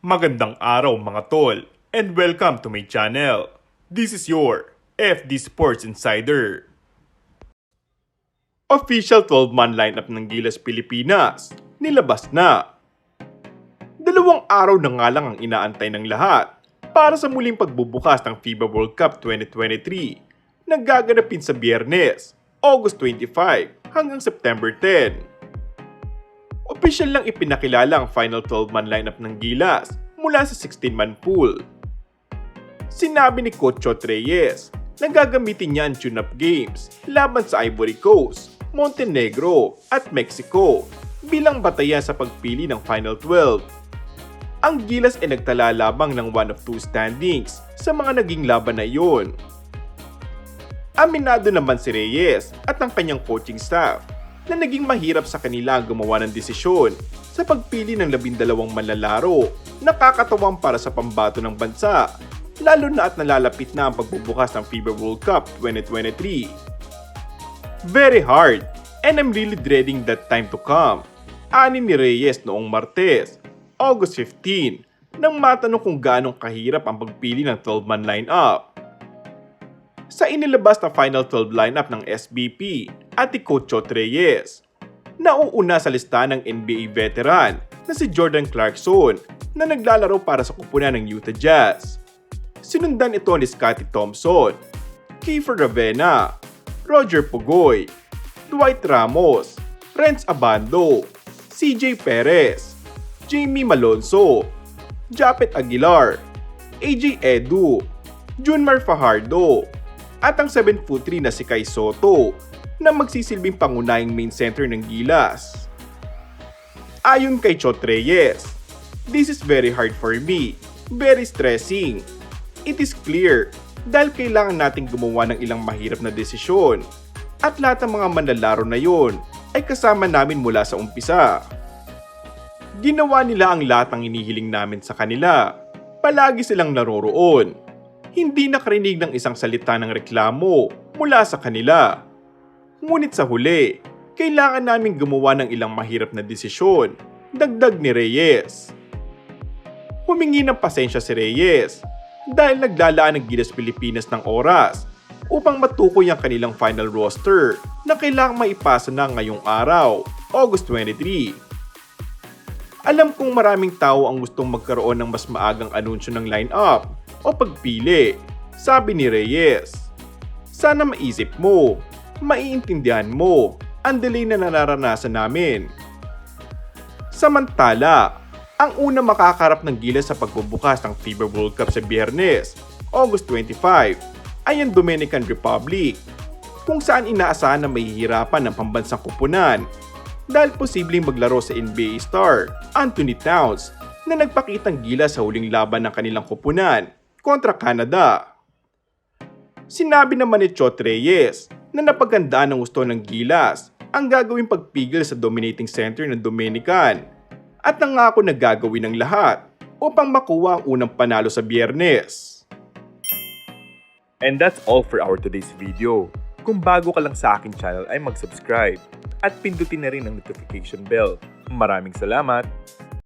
Magandang araw mga tol, and welcome to my channel. This is your FD Sports Insider. Official 12-man lineup ng Gilas Pilipinas, nilabas na. 2 araw na nga lang ang inaantay ng lahat para sa muling pagbubukas ng FIBA World Cup 2023 na gaganapin sa Biyernes, August 25 hanggang September 10. Opisyal lang ipinakilala ang final 12-man lineup ng Gilas mula sa 16-man pool. Sinabi ni Coach Chot Reyes na gagamitin niya ang tune-up games laban sa Ivory Coast, Montenegro at Mexico bilang batayan sa pagpili ng Final 12. Ang Gilas ay nagtala lamang ng 1 of 2 standings sa mga naging laban na iyon. Aminado naman si Reyes at ang kanyang coaching staff na naging mahirap sa kanila ang gumawa ng desisyon sa pagpili ng 12 manlalaro na kakatawang para sa pambato ng bansa, lalo na at nalalapit na ang pagbubukas ng FIBA World Cup 2023. Very hard, and I'm really dreading that time to come, ani ni Reyes noong Martes, August 15, nang matanong kung gaano kahirap ang pagpili ng 12-man lineup. Sa inilabas na Final 12 lineup ng SBP at ni Coach Chot Reyes, nauuna sa listahan ng NBA veteran na si Jordan Clarkson na naglalaro para sa kupunan ng Utah Jazz. Sinundan ito ni Scottie Thompson, Kiefer Ravena, Roger Pugoy, Dwight Ramos, Renz Abando, CJ Perez, Jamie Malonzo, Japet Aguilar, AJ Edu, Junmar Fajardo, at ang 7'3" na si Kai Soto na magsisilbing pangunahing main center ng Gilas. Ayon kay Chot Reyes, "This is very hard for me, very stressing. It is clear dahil kailangan nating gumawa ng ilang mahirap na desisyon at lahat ng mga manlalaro na yon ay kasama namin mula sa umpisa. Ginawa nila ang lahat ng inihiling namin sa kanila. Palagi silang naroroon. Hindi nakarinig ng isang salita ng reklamo mula sa kanila. Ngunit sa huli, kailangan namin gumawa ng ilang mahirap na desisyon," dagdag ni Reyes. Humingi ng pasensya si Reyes dahil naglalaan ng Gilas Pilipinas ng oras upang matukoy ang kanilang final roster na kailangang maipasa na ngayong araw, August 23. Alam kong maraming tao ang gustong magkaroon ng mas maagang anunsyo ng lineup o pagpili, sabi ni Reyes. Sana maisip mo, maiintindihan mo ang delay na nararanasan namin. Samantala, ang una makakarap ng Gilas sa pagbubukas ng FIBA World Cup sa Biyernes, August 25, ay ang Dominican Republic, kung saan inaasahan na mahihirapan ng pambansang kupunan dahil posibleng maglaro sa NBA star Anthony Towns na nagpakitang Gilas sa huling laban ng kanilang kupunan kontra Canada. Sinabi naman ni Chot Reyes na napaghandaan ng gusto ng Gilas ang gagawing pagpigil sa dominating center ng Dominican at nangako na gagawin ng lahat upang makuha ang unang panalo sa Biyernes. And that's all for our today's video. Kung bago ka lang sa aking channel ay mag-subscribe at pindutin na rin ang notification bell. Maraming salamat!